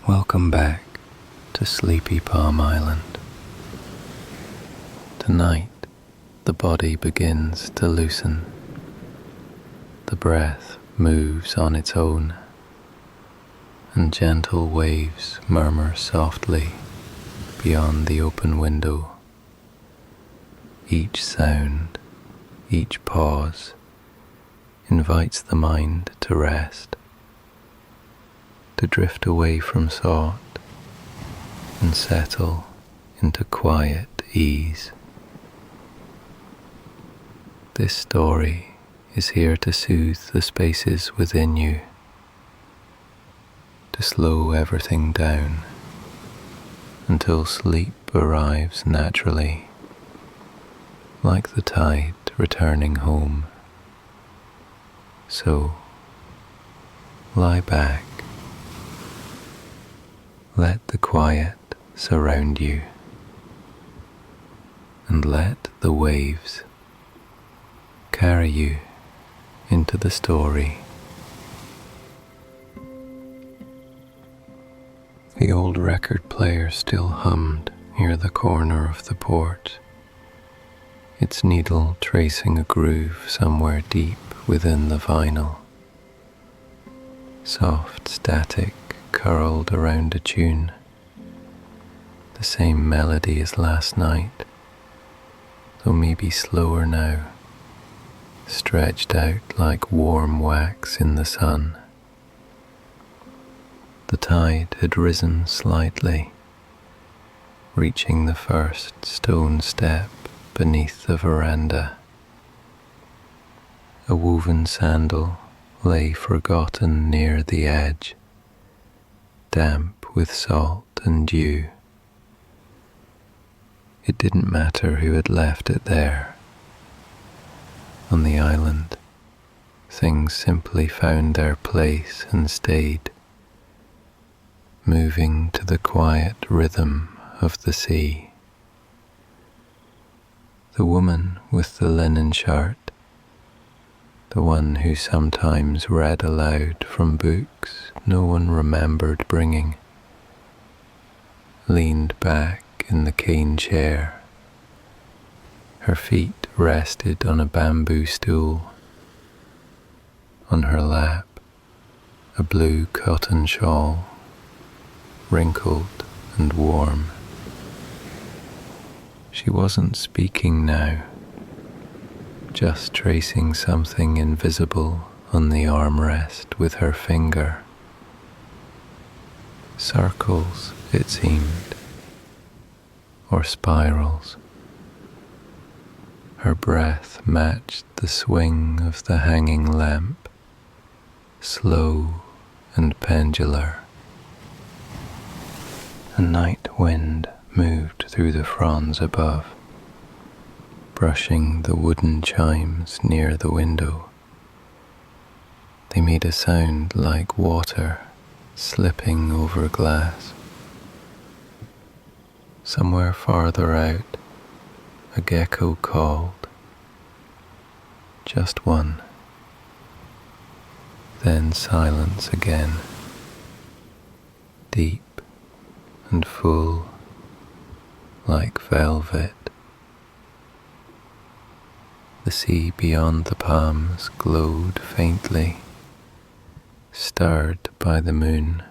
Welcome back to Sleepy Palm Island. Tonight, the body begins to loosen. The breath moves on its own, and gentle waves murmur softly beyond the open window. Each sound, each pause, invites the mind to rest, to drift away from thought and settle into quiet ease. This story is here to soothe the spaces within you, to slow everything down until sleep arrives naturally, like the tide returning home. So, lie back. Let the quiet surround you, and let the waves carry you into the story. The old record player still hummed near the corner of the port, its needle tracing a groove somewhere deep within the vinyl. Soft static curled around a tune, the same melody as last night, though maybe slower now, stretched out like warm wax in the sun. The tide had risen slightly, reaching the first stone step beneath the veranda. A woven sandal lay forgotten near the edge, damp with salt and dew. It didn't matter who had left it there. On the island, things simply found their place and stayed, moving to the quiet rhythm of the sea. The woman with the linen shirt, the one who sometimes read aloud from books no one remembered bringing, leaned back in the cane chair. Her feet rested on a bamboo stool. On her lap, a blue cotton shawl, wrinkled and warm. She wasn't speaking now, just tracing something invisible on the armrest with her finger. Circles, it seemed, or spirals. Her breath matched the swing of the hanging lamp, slow and pendular. A night wind moved through the fronds above, brushing the wooden chimes near the window. They made a sound like water slipping over glass. Somewhere farther out, a gecko called. Just one. Then silence again, deep and full, like velvet. The sea beyond the palms glowed faintly, stirred by the moon,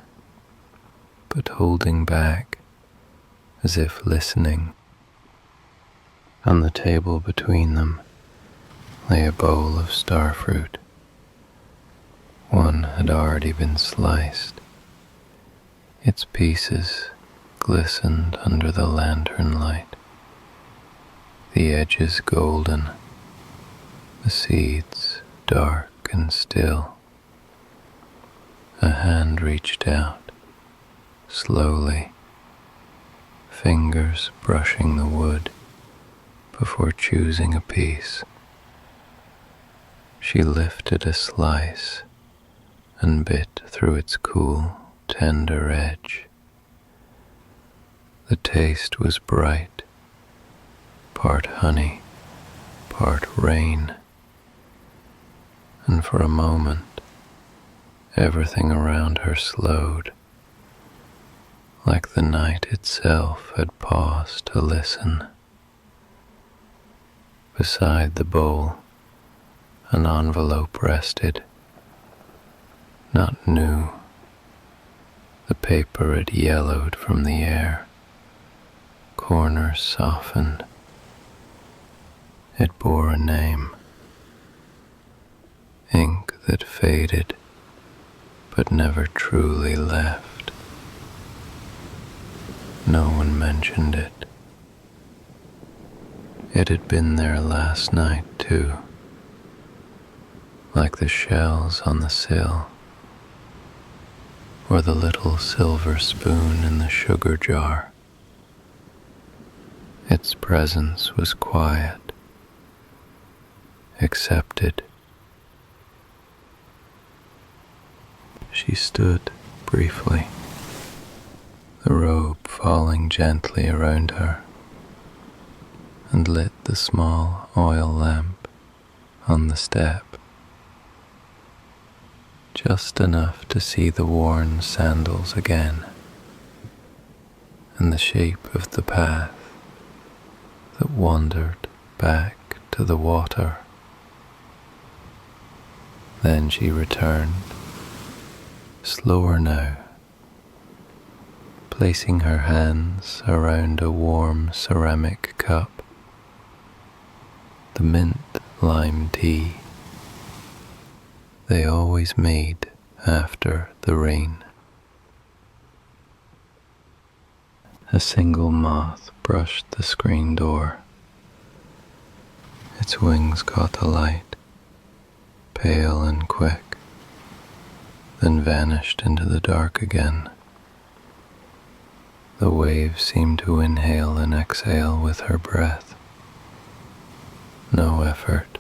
but holding back as if listening. On the table between them lay a bowl of starfruit. One had already been sliced. Its pieces glistened under the lantern light, the edges golden, the seeds dark and still. A hand reached out, slowly, fingers brushing the wood before choosing a piece. She lifted a slice and bit through its cool, tender edge. The taste was bright, part honey, part rain, and for a moment everything around her slowed, like the night itself had paused to listen. Beside the bowl, an envelope rested, not new. The paper had yellowed from the air, corners softened. It bore a name, ink that faded but never truly left. No one mentioned it. It had been there last night too, like the shells on the sill, or the little silver spoon in the sugar jar. Its presence was quiet, accepted. She stood briefly, the robe falling gently around her, and lit the small oil lamp on the step, just enough to see the worn sandals again, and the shape of the path that wandered back to the water. Then she returned, slower now, placing her hands around a warm ceramic cup, the mint lime tea they always made after the rain. A single moth brushed the screen door. Its wings caught the light, pale and quick, then vanished into the dark again. The waves seemed to inhale and exhale with her breath. No effort,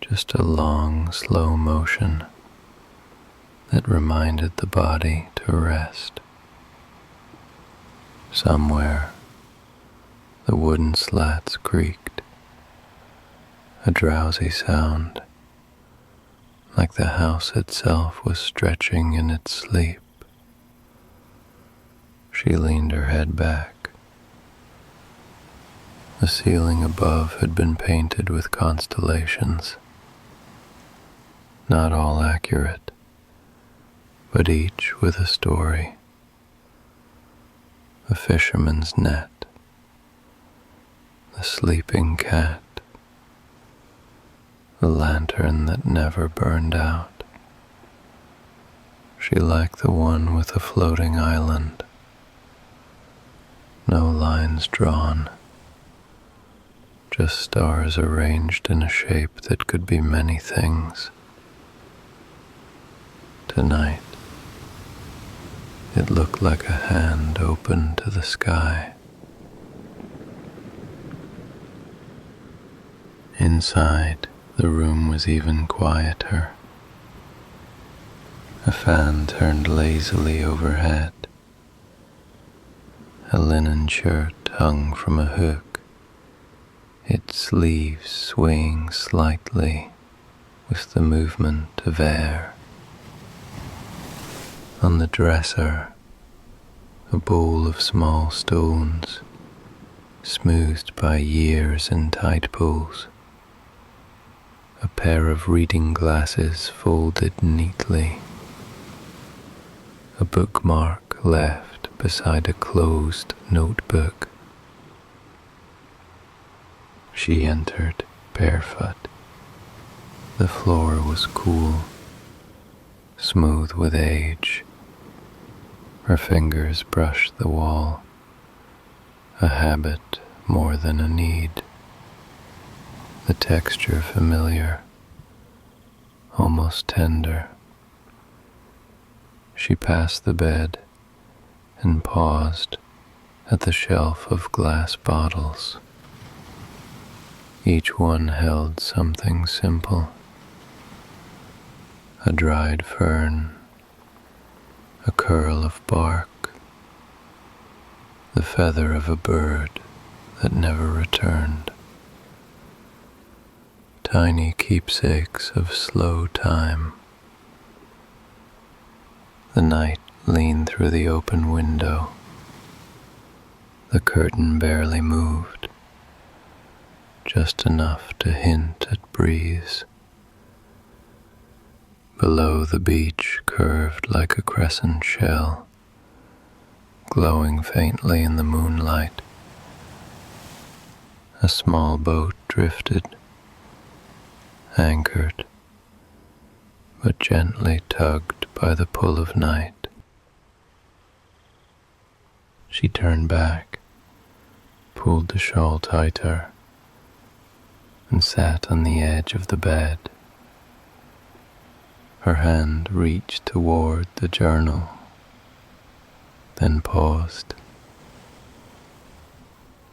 just a long, slow motion that reminded the body to rest. Somewhere, the wooden slats creaked, a drowsy sound, like the house itself was stretching in its sleep. She leaned her head back. The ceiling above had been painted with constellations, not all accurate, but each with a story. A fisherman's net, the sleeping cat, the lantern that never burned out. She liked the one with the floating island. No lines drawn, just stars arranged in a shape that could be many things. Tonight, it looked like a hand open to the sky. Inside, the room was even quieter. A fan turned lazily overhead. A linen shirt hung from a hook, its sleeves swaying slightly with the movement of air. On the dresser, a bowl of small stones, smoothed by years in tide pools. A pair of reading glasses folded neatly. A bookmark left beside a closed notebook. She entered barefoot. The floor was cool, smooth with age. Her fingers brushed the wall, a habit more than a need. The texture familiar, almost tender. She passed the bed and paused at the shelf of glass bottles. Each one held something simple. A dried fern, a curl of bark, the feather of a bird that never returned. Tiny keepsakes of slow time. The night leaned through the open window. The curtain barely moved, just enough to hint at breeze. Below, the beach curved like a crescent shell, glowing faintly in the moonlight. A small boat drifted, anchored, but gently tugged by the pull of night. She turned back, pulled the shawl tighter, and sat on the edge of the bed. Her hand reached toward the journal, then paused.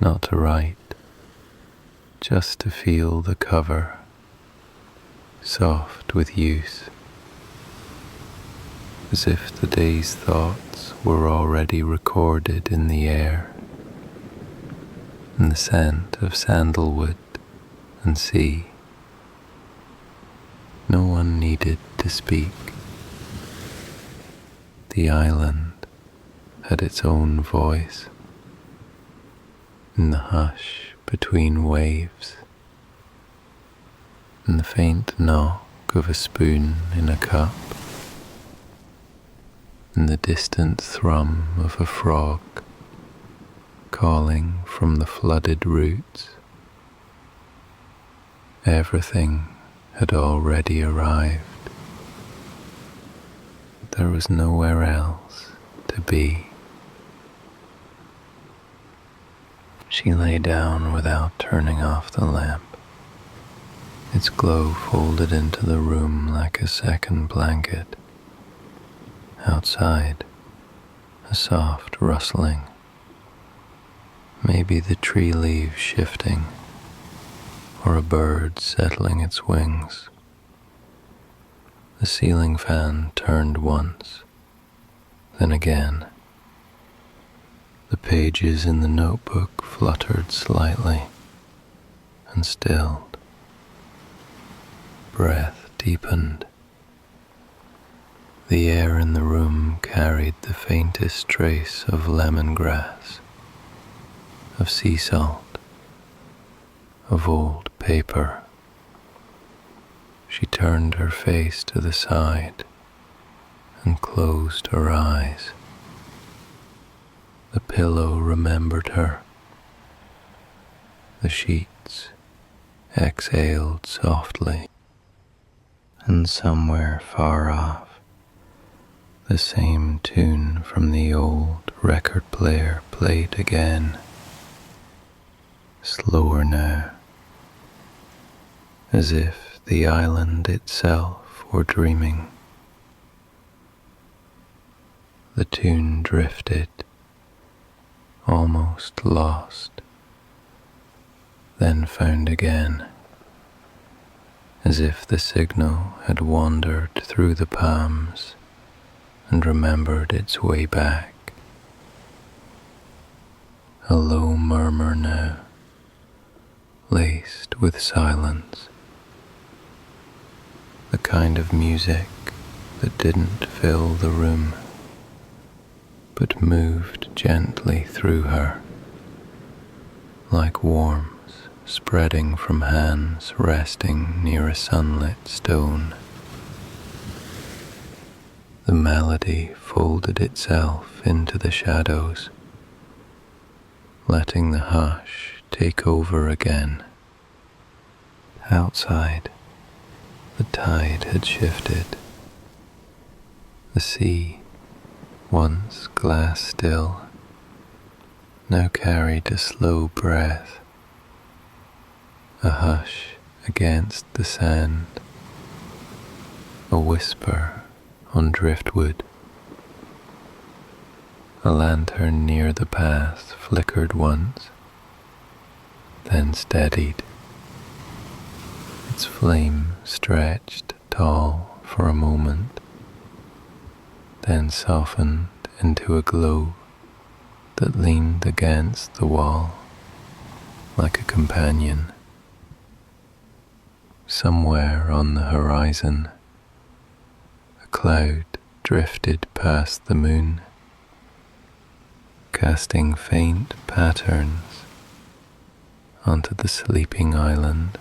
Not to write, just to feel the cover, soft with use, as if the day's thoughts were already recorded in the air, and the scent of sandalwood and sea. No one needed to speak. The island had its own voice, in the hush between waves, and the faint knock of a spoon in a cup, and the distant thrum of a frog calling from the flooded roots. Everything had already arrived. There was nowhere else to be. She lay down without turning off the lamp. Its glow folded into the room like a second blanket. Outside, a soft rustling. Maybe the tree leaves shifting, or a bird settling its wings. The ceiling fan turned once, then again. The pages in the notebook fluttered slightly and stilled. Breath deepened. The air in the room carried the faintest trace of lemongrass, of sea salt, of old paper. She turned her face to the side and closed her eyes. The pillow remembered her. The sheets exhaled softly, and somewhere far off, the same tune from the old record player played again, slower now, as if the island itself were dreaming. The tune drifted, almost lost, then found again, as if the signal had wandered through the palms and remembered its way back. A low murmur now, laced with silence, the kind of music that didn't fill the room, but moved gently through her, like warmth spreading from hands resting near a sunlit stone. The melody folded itself into the shadows, letting the hush take over again. Outside, the tide had shifted. The sea, once glass still, now carried a slow breath, a hush against the sand, a whisper on driftwood. A lantern near the path flickered once, then steadied. Its flame stretched tall for a moment, then softened into a glow that leaned against the wall like a companion. Somewhere on the horizon, a cloud drifted past the moon, casting faint patterns onto the sleeping island.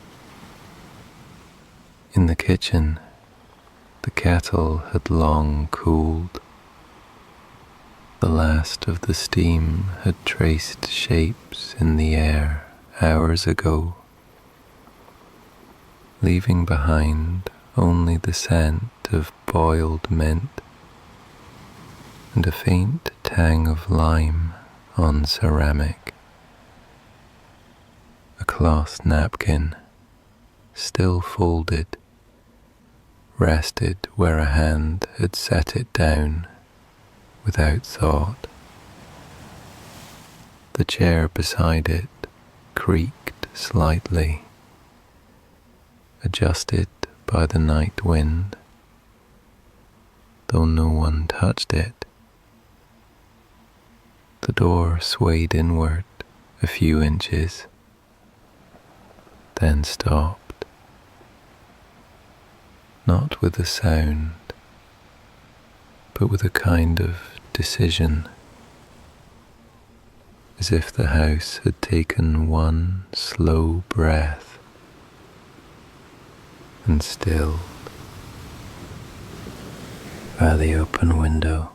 In the kitchen, the kettle had long cooled. The last of the steam had traced shapes in the air hours ago, leaving behind only the scent of boiled mint and a faint tang of lime on ceramic. A cloth napkin, still folded, rested where a hand had set it down without thought. The chair beside it creaked slightly, adjusted by the night wind, though no one touched it. The door swayed inward a few inches, then stopped, not with a sound, but with a kind of decision, as if the house had taken one slow breath and stilled. By the open window,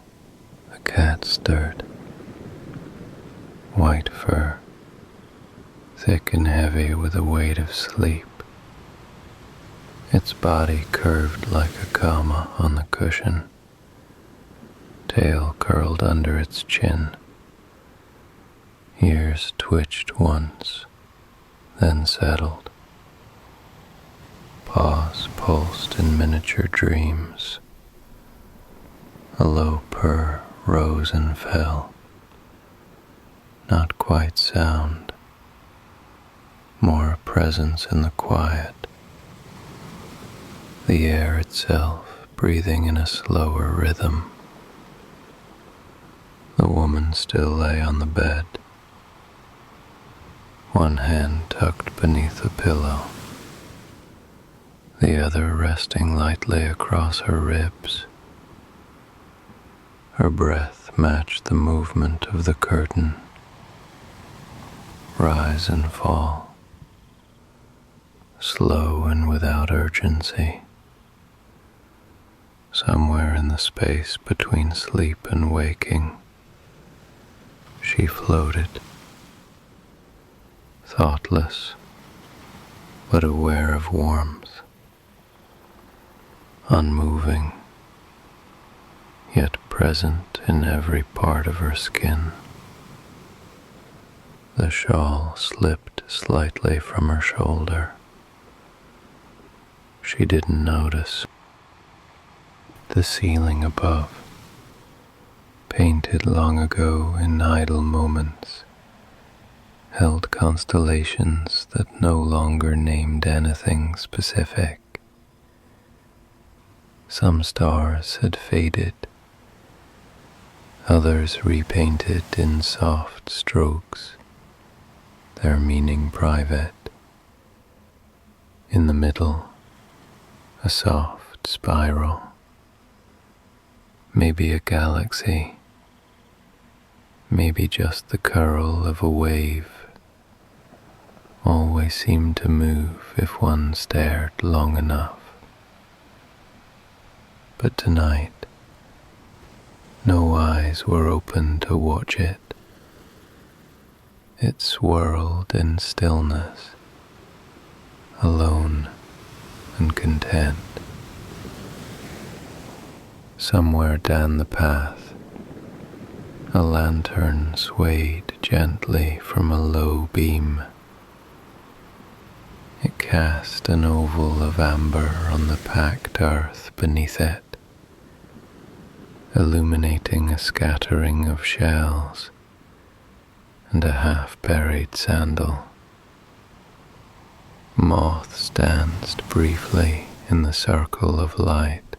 a cat stirred. White fur, thick and heavy with the weight of sleep. Its body curved like a comma on the cushion, tail curled under its chin. Ears twitched once, then settled. Paws pulsed in miniature dreams. A low purr rose and fell, not quite sound, more a presence in the quiet, the air itself breathing in a slower rhythm. The woman still lay on the bed, one hand tucked beneath a pillow, the other resting lightly across her ribs. Her breath matched the movement of the curtain, rise and fall, slow and without urgency. Somewhere in the space between sleep and waking, she floated, thoughtless but aware of warmth, unmoving, yet present in every part of her skin. The shawl slipped slightly from her shoulder. She didn't notice. The ceiling above, painted long ago in idle moments, held constellations that no longer named anything specific. Some stars had faded, others repainted in soft strokes, their meaning private. In the middle, a soft spiral, maybe a galaxy, maybe just the curl of a wave, always seemed to move if one stared long enough. But tonight, no eyes were open to watch it. It swirled in stillness, alone and content. Somewhere down the path, a lantern swayed gently from a low beam. It cast an oval of amber on the packed earth beneath it, illuminating a scattering of shells and a half-buried sandal. Moths danced briefly in the circle of light,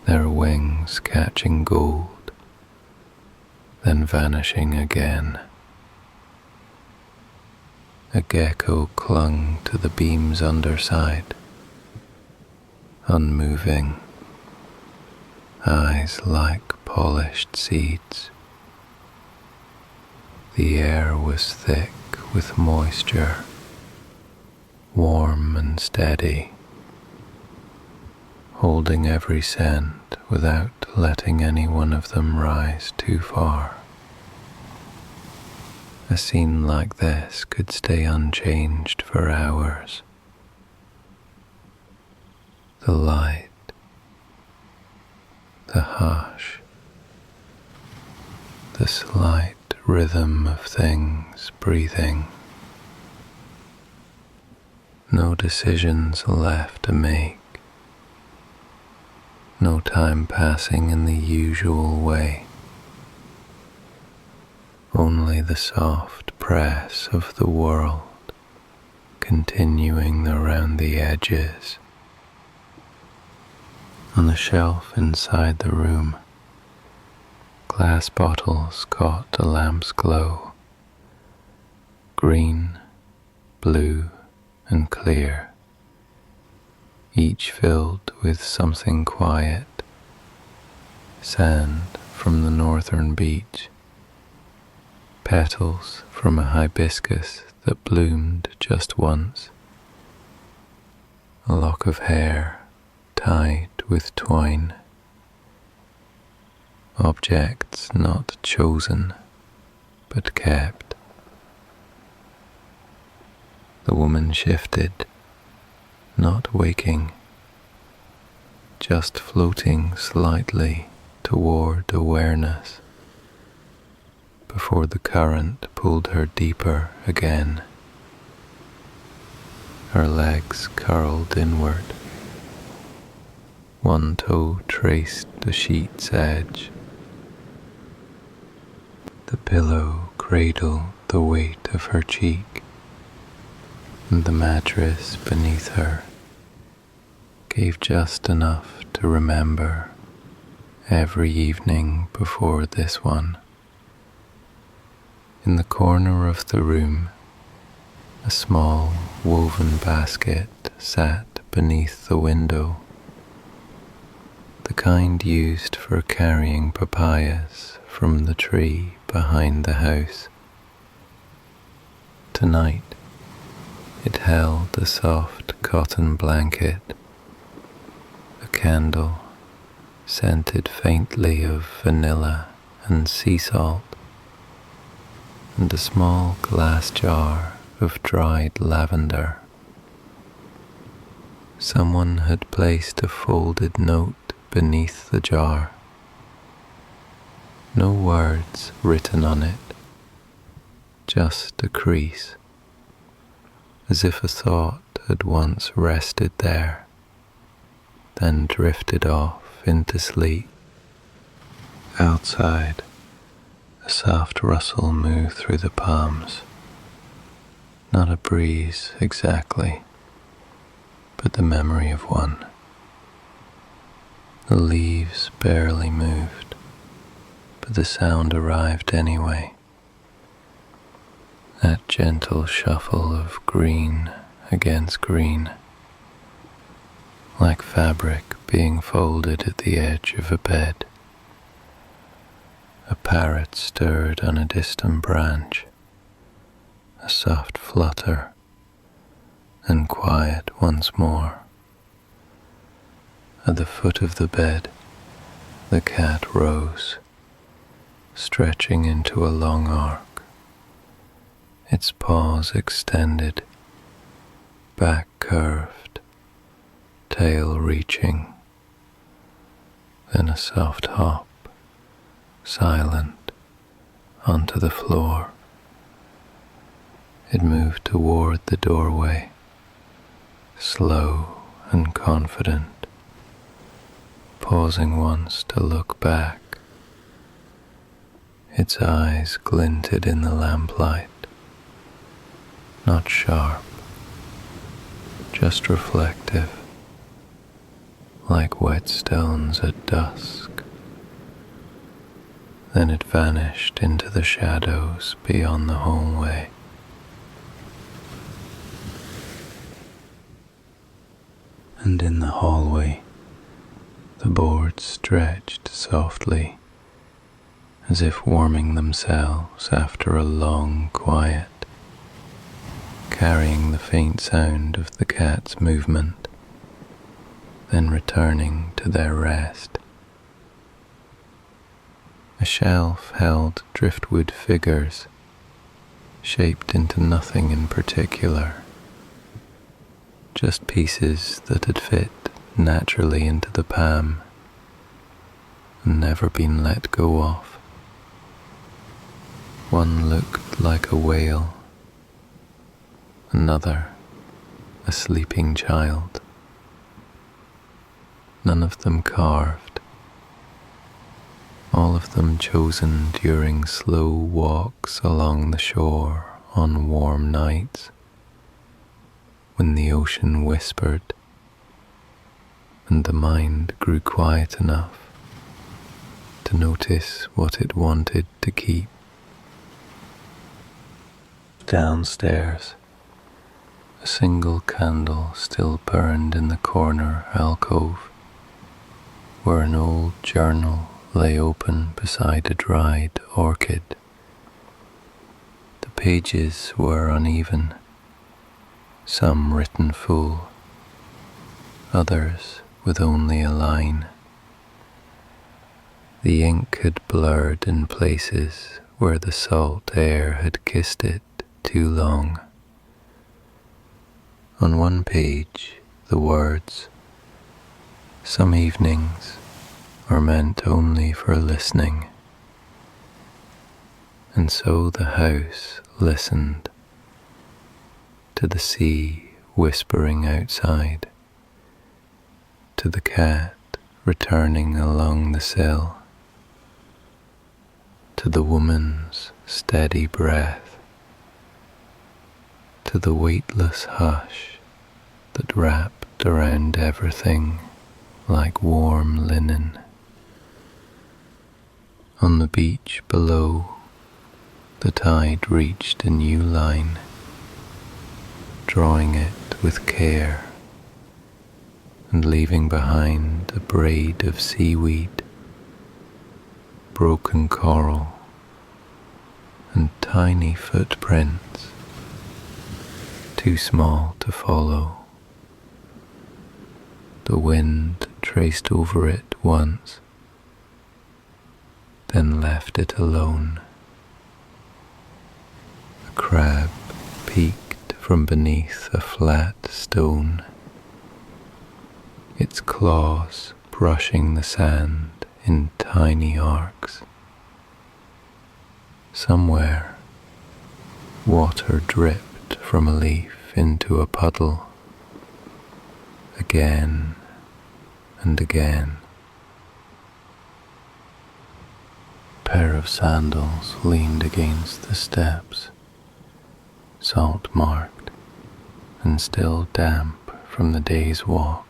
their wings catching gold, then vanishing again. A gecko clung to the beam's underside, unmoving, eyes like polished seeds. The air was thick with moisture, warm and steady, holding every scent without letting any one of them rise too far. A scene like this could stay unchanged for hours. The light, the hush, the slight rhythm of things breathing. No decisions left to make. No time passing in the usual way. Only the soft press of the world continuing around the edges. On the shelf inside the room, glass bottles caught the lamp's glow, green, blue, and clear, each filled with something quiet, sand from the northern beach, petals from a hibiscus that bloomed just once, a lock of hair tied with twine, objects not chosen but kept. The woman shifted, not waking, just floating slightly toward awareness before the current pulled her deeper again. Her legs curled inward. One toe traced the sheet's edge. The pillow cradled the weight of her cheek, and the mattress beneath her gave just enough to remember every evening before this one. In the corner of the room, a small woven basket sat beneath the window, the kind used for carrying papayas from the tree behind the house. Tonight, it held a soft cotton blanket, a candle scented faintly of vanilla and sea salt, and a small glass jar of dried lavender. Someone had placed a folded note beneath the jar. No words written on it, just a crease, as if a thought had once rested there, then drifted off into sleep. Outside, a soft rustle moved through the palms. Not a breeze exactly, but the memory of one. The leaves barely moved, but the sound arrived anyway. That gentle shuffle of green against green, like fabric being folded at the edge of a bed. A parrot stirred on a distant branch, a soft flutter, and quiet once more. At the foot of the bed, the cat rose, stretching into a long arc, its paws extended, back curved, tail reaching, then a soft hop, silent, onto the floor. It moved toward the doorway, slow and confident, pausing once to look back. Its eyes glinted in the lamplight, not sharp, just reflective, like whetstones at dusk. Then it vanished into the shadows beyond the hallway. And in the hallway, The boards stretched softly, as if warming themselves after a long quiet, carrying the faint sound of the cat's movement, then returning to their rest. A shelf held driftwood figures, shaped into nothing in particular, just pieces that had fit naturally into the palm and never been let go of. One looked like a whale, another a sleeping child, none of them carved, all of them chosen during slow walks along the shore on warm nights, when the ocean whispered and the mind grew quiet enough to notice what it wanted to keep. Downstairs, a single candle still burned in the corner alcove, where an old journal lay open beside a dried orchid. The pages were uneven, some written full, others with only a line. The ink had blurred in places where the salt air had kissed it too long. On one page, the words, "Some evenings are meant only for listening." And so the house listened to the sea whispering outside, to the cat returning along the sill, to the woman's steady breath, to the weightless hush that wrapped around everything like warm linen. On the beach below, the tide reached a new line, drawing it with care and leaving behind a braid of seaweed, broken coral, and tiny footprints, too small to follow. The wind traced over it once, then left it alone. A crab peeked from beneath a flat stone, its claws brushing the sand in tiny arcs. Somewhere, water dripped from a leaf into a puddle, again and again. A pair of sandals leaned against the steps, salt-marked and still damp from the day's walk.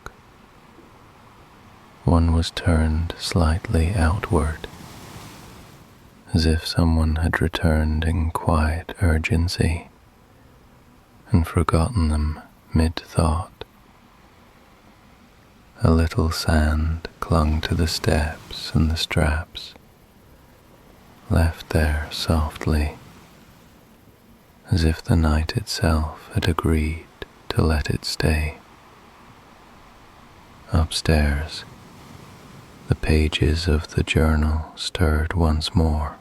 One was turned slightly outward, as if someone had returned in quiet urgency and forgotten them mid-thought. A little sand clung to the steps and the straps, left there softly, as if the night itself had agreed to let it stay. Upstairs, the pages of the journal stirred once more,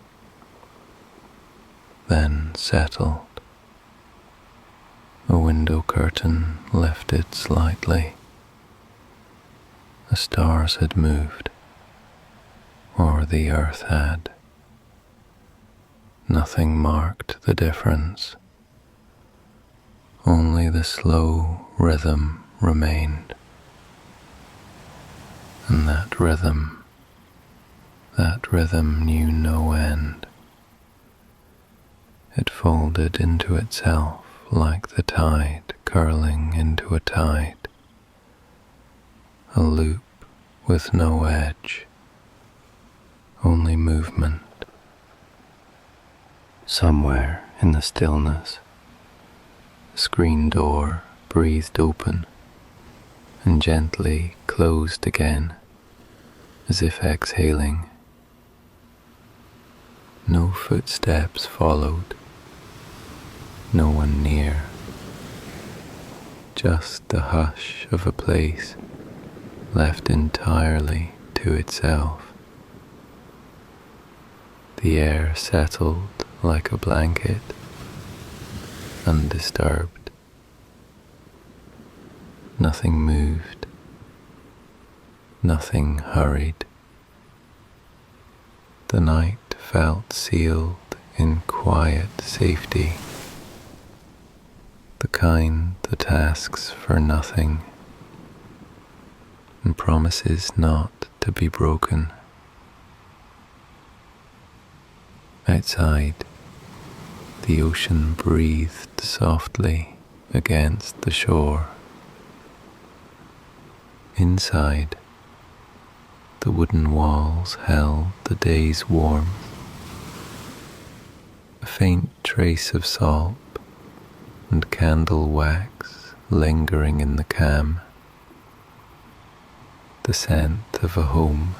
then settled. A window curtain lifted slightly. The stars had moved, or the earth had. Nothing marked the difference. Only the slow rhythm remained. And that rhythm knew no end. It folded into itself like the tide curling into a tide, a loop with no edge, only movement. Somewhere in the stillness, the screen door breathed open and gently closed again, as if exhaling. No footsteps followed, no one near, just the hush of a place left entirely to itself. The air settled like a blanket, undisturbed. Nothing moved, nothing hurried. The night felt sealed in quiet safety, the kind that asks for nothing and promises not to be broken. Outside, the ocean breathed softly against the shore. Inside, the wooden walls held the day's warmth. A faint trace of salt and candle wax lingering in the cam. The scent of a home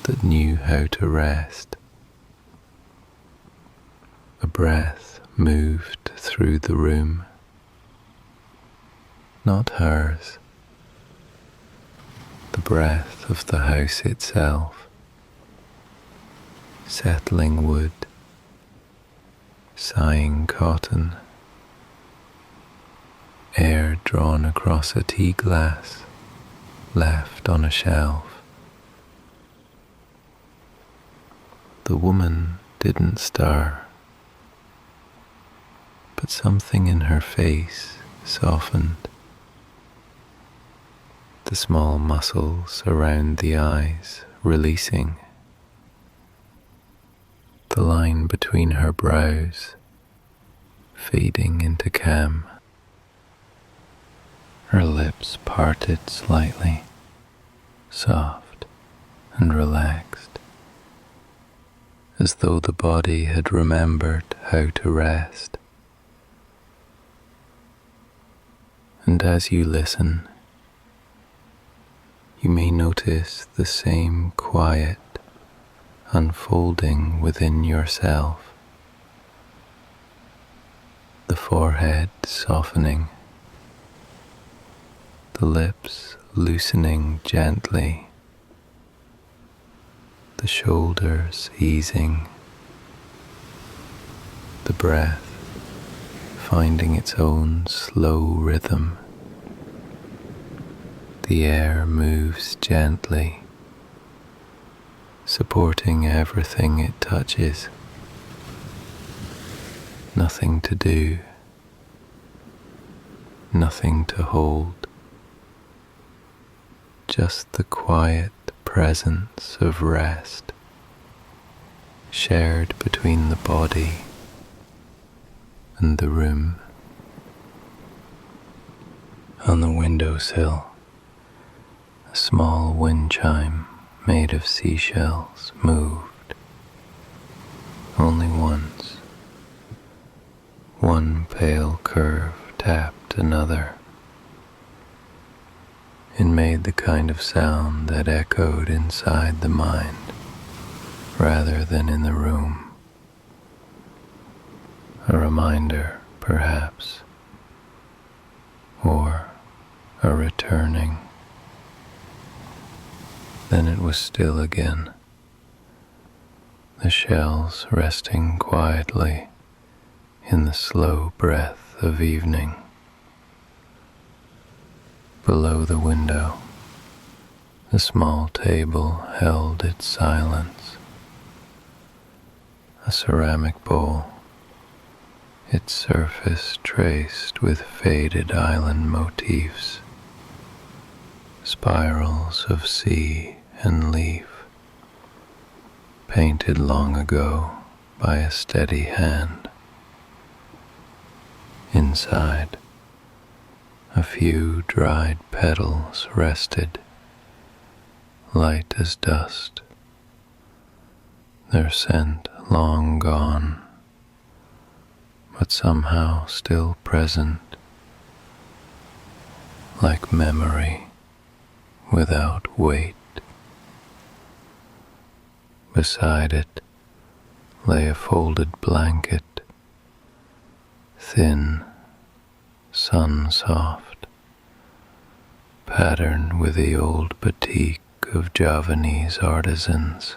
that knew how to rest. A breath moved through the room. Not hers. The breath of the house itself. Settling wood. Sighing cotton. Air drawn across a tea glass, left on a shelf. The woman didn't stir, but something in her face softened. The small muscles around the eyes releasing. The line between her brows fading into calm. Her lips parted slightly, soft and relaxed, as though the body had remembered how to rest. And as you listen, you may notice the same quiet unfolding within yourself. The forehead softening, the lips loosening gently, the shoulders easing, the breath finding its own slow rhythm. The air moves gently, supporting everything it touches. Nothing to do, nothing to hold, just the quiet presence of rest, shared between the body and the room. On the windowsill, a small wind chime made of seashells moved. Only once. One pale curve tapped another. It made the kind of sound that echoed inside the mind rather than in the room. A reminder, perhaps, or a returning. Then it was still again, the shells resting quietly in the slow breath of evening. Below the window, the small table held its silence. A ceramic bowl, its surface traced with faded island motifs, spirals of sea and leaf, painted long ago by a steady hand. Inside, a few dried petals rested, light as dust, their scent long gone, but somehow still present, like memory without weight Beside it lay a folded blanket, thin, sun-soft, patterned with the old batik of Javanese artisans.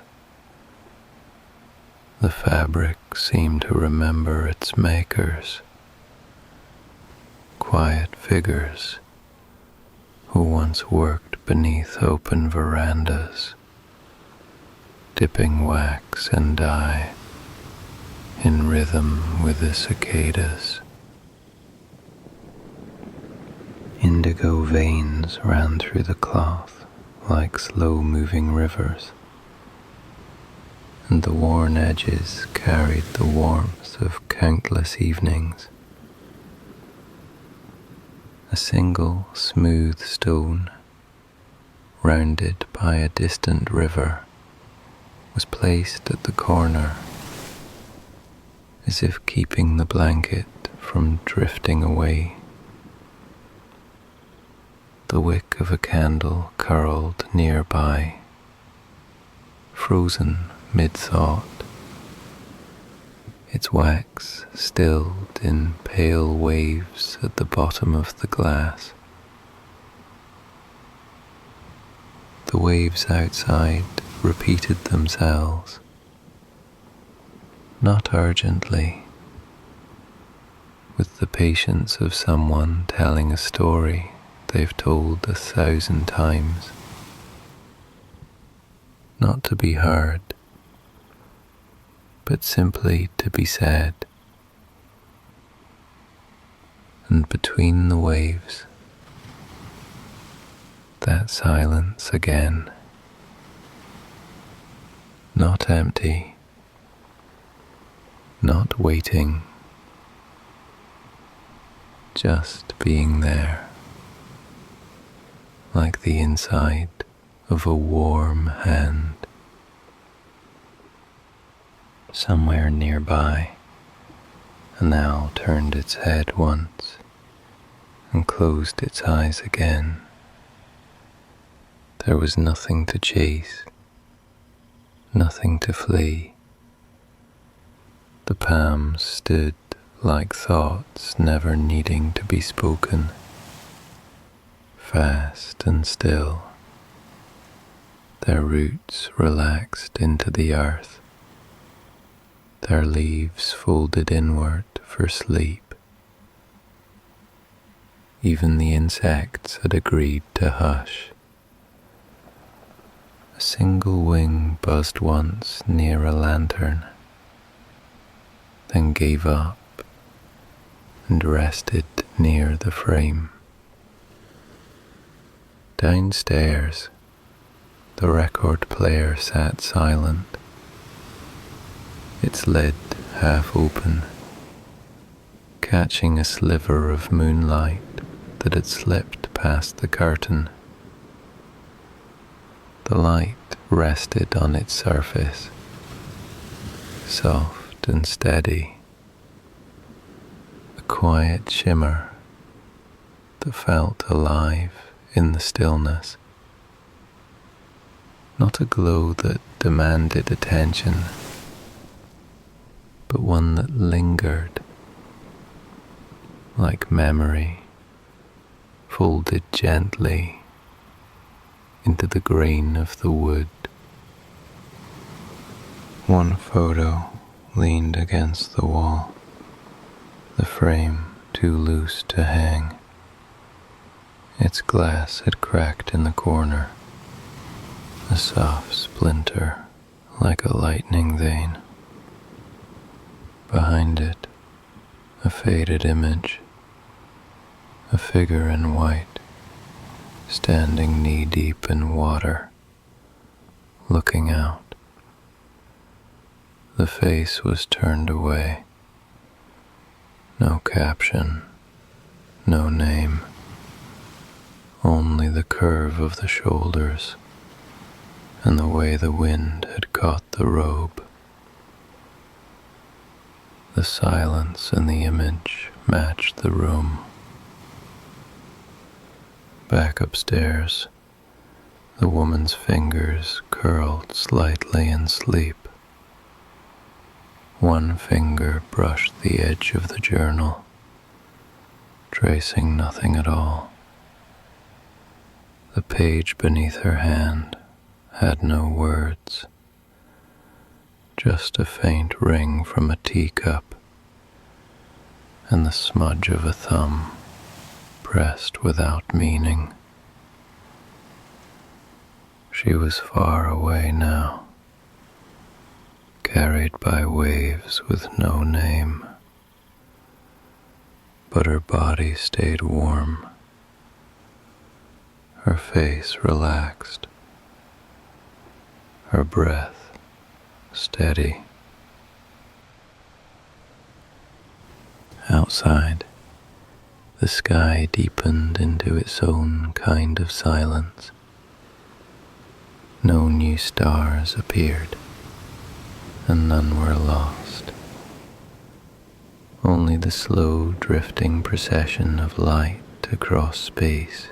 The fabric seemed to remember its makers, quiet figures who once worked beneath open verandas, dipping wax and dye in rhythm with the cicadas. Indigo veins ran through the cloth like slow-moving rivers, and the worn edges carried the warmth of countless evenings. A single smooth stone, rounded by a distant river, was placed at the corner, as if keeping the blanket from drifting away. The wick of a candle curled nearby, frozen mid-thought, its wax stilled in pale waves at the bottom of the glass. The waves outside repeated themselves, not urgently, with the patience of someone telling a story they've told 1,000 times, not to be heard, but simply to be said. And between the waves, that silence again, not empty, not waiting, just being there, like the inside of a warm hand. Somewhere nearby, an owl turned its head once and closed its eyes again. There was nothing to chase, nothing to flee. The palms stood like thoughts never needing to be spoken, fast and still, their roots relaxed into the earth, their leaves folded inward for sleep. Even the insects had agreed to hush. A single wing buzzed once near a lantern, then gave up and rested near the frame. Downstairs, the record player sat silent, its lid half open, catching a sliver of moonlight that had slipped past the curtain. The light rested on its surface, soft and steady, a quiet shimmer that felt alive in the stillness. Not a glow that demanded attention, but one that lingered, like memory, folded gently into the grain of the wood. One photo leaned against the wall, the frame too loose to hang. Its glass had cracked in the corner, a soft splinter like a lightning vein. Behind it, a faded image, a figure in white, standing knee-deep in water, looking out. The face was turned away. No caption, no name, only the curve of the shoulders and the way the wind had caught the robe. The silence in the image matched the room. Back upstairs, The woman's fingers curled slightly in sleep. One finger brushed the edge of the journal, tracing nothing at all. The page beneath her hand had no words, just a faint ring from a teacup and the smudge of a thumb pressed without meaning. She was far away now, carried by waves with no name, but her body stayed warm, her face relaxed, her breath steady. Outside, the sky deepened into its own kind of silence. No new stars appeared, and none were lost. Only the slow drifting procession of light across space.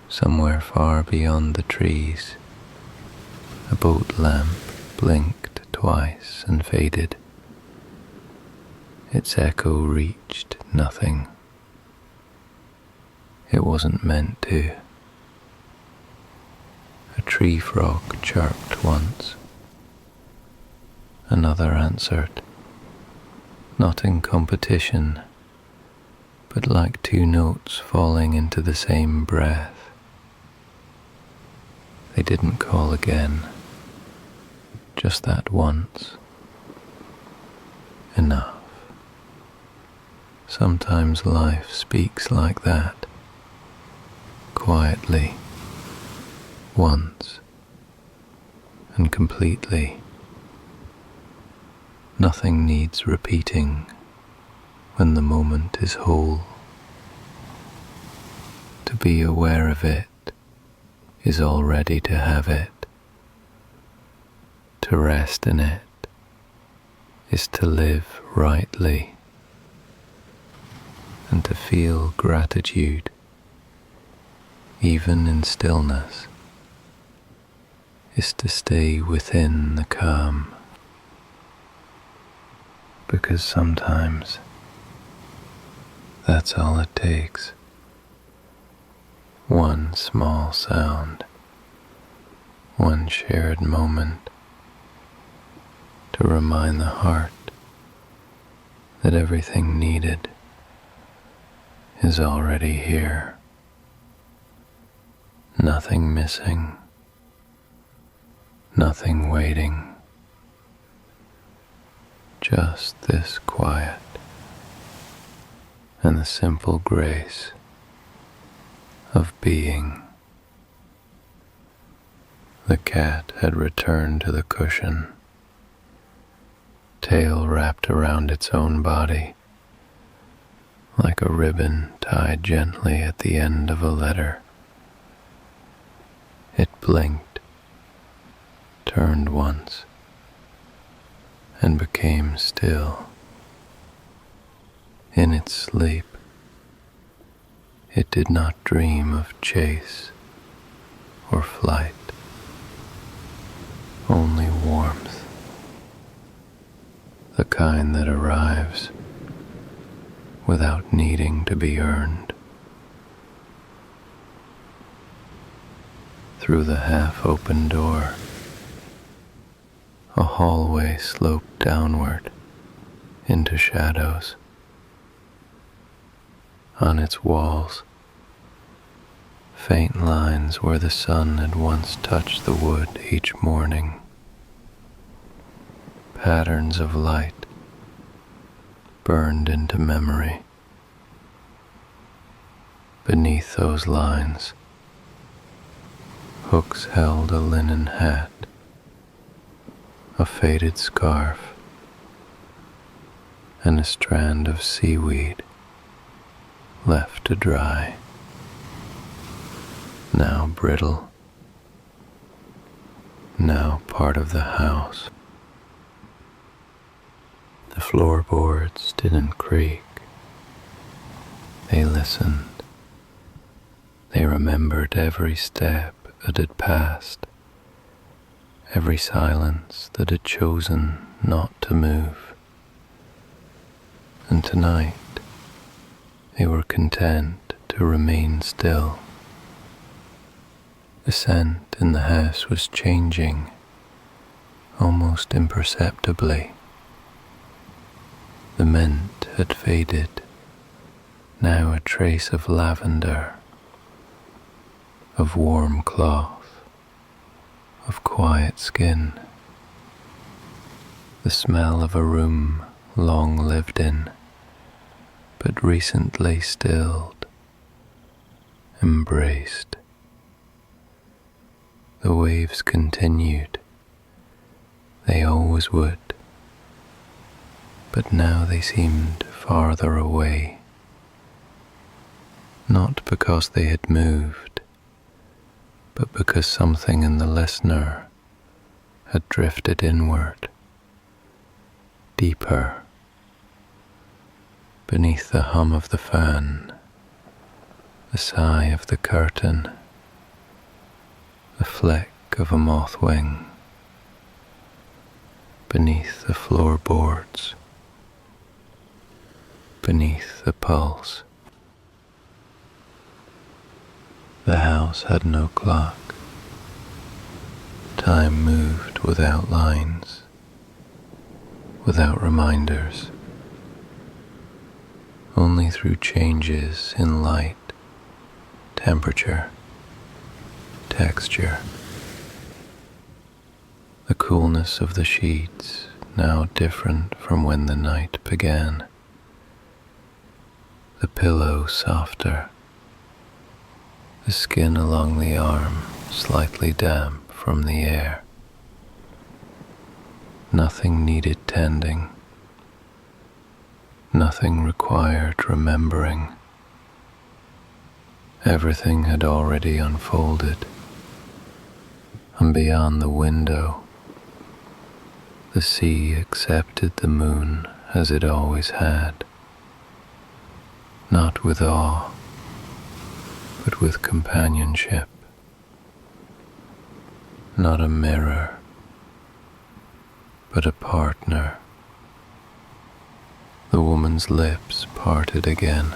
Somewhere far beyond the trees, a boat lamp blinked twice and faded. Its echo reached nothing. It wasn't meant to. A tree frog chirped once. Another answered, not in competition, but like two notes falling into the same breath. They didn't call again, just that once. Enough. Sometimes life speaks like that, quietly, once, and completely. Nothing needs repeating when the moment is whole. To be aware of it is already to have it. To rest in it is to live rightly. And to feel gratitude, even in stillness, is to stay within the calm. Because sometimes that's all it takes. One small sound, one shared moment, to remind the heart that everything needed is already here. Nothing missing, nothing waiting, just this quiet and the simple grace of being. The cat had returned to the cushion, tail wrapped around its own body, like a ribbon tied gently at the end of a letter. It blinked, turned once, and became still. In its sleep, it did not dream of chase or flight, only warmth, the kind that arrives without needing to be earned. Through the half-open door, a hallway sloped downward into shadows. On its walls, faint lines where the sun had once touched the wood each morning. Patterns of light burned into memory. Beneath those lines, hooks held a linen hat, a faded scarf, and a strand of seaweed left to dry, now brittle, now part of the house. The floorboards didn't creak. They listened. They remembered every step that had passed, every silence that had chosen not to move. And tonight, they were content to remain still. The scent in the house was changing, almost imperceptibly. The mint had faded, now a trace of lavender, of warm cloth, of quiet skin. The smell of a room long lived in, but recently stilled, embraced. The waves continued. They always would. But now they seemed farther away. Not because they had moved, but because something in the listener had drifted inward, deeper, beneath the hum of the fan, the sigh of the curtain, the flick of a moth wing, beneath the floorboards, beneath the pulse. The house had no clock. Time moved without lines, without reminders, only through changes in light, temperature, texture. The coolness of the sheets now different from when the night began. The pillow softer, the skin along the arm slightly damp from the air. Nothing needed tending, nothing required remembering. Everything had already unfolded, and beyond the window, the sea accepted the moon as it always had, not with awe, but with companionship. Not a mirror, but a partner. The woman's lips parted again,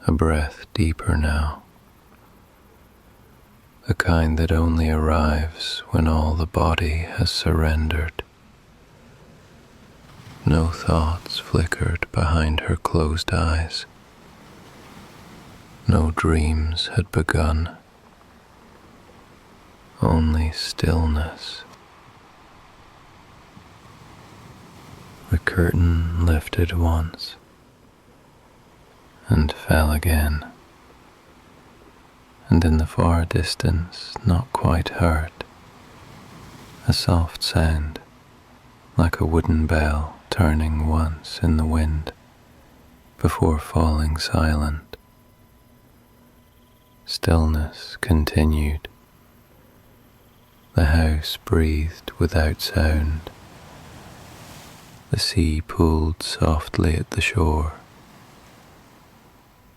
a breath deeper now, the kind that only arrives when all the body has surrendered. No thoughts flickered behind her closed eyes. No dreams had begun. Only stillness. The curtain lifted once and fell again, and in the far distance, not quite heard, a soft sound, like a wooden bell turning once in the wind before falling silent. Stillness continued. The house breathed without sound. The sea pulled softly at the shore.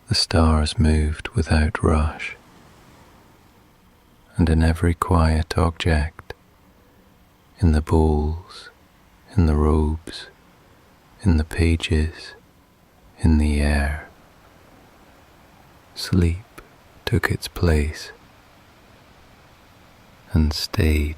The stars moved without rush. And in every quiet object, in the bowls, in the robes, in the pages, in the air, sleep took its place and stayed.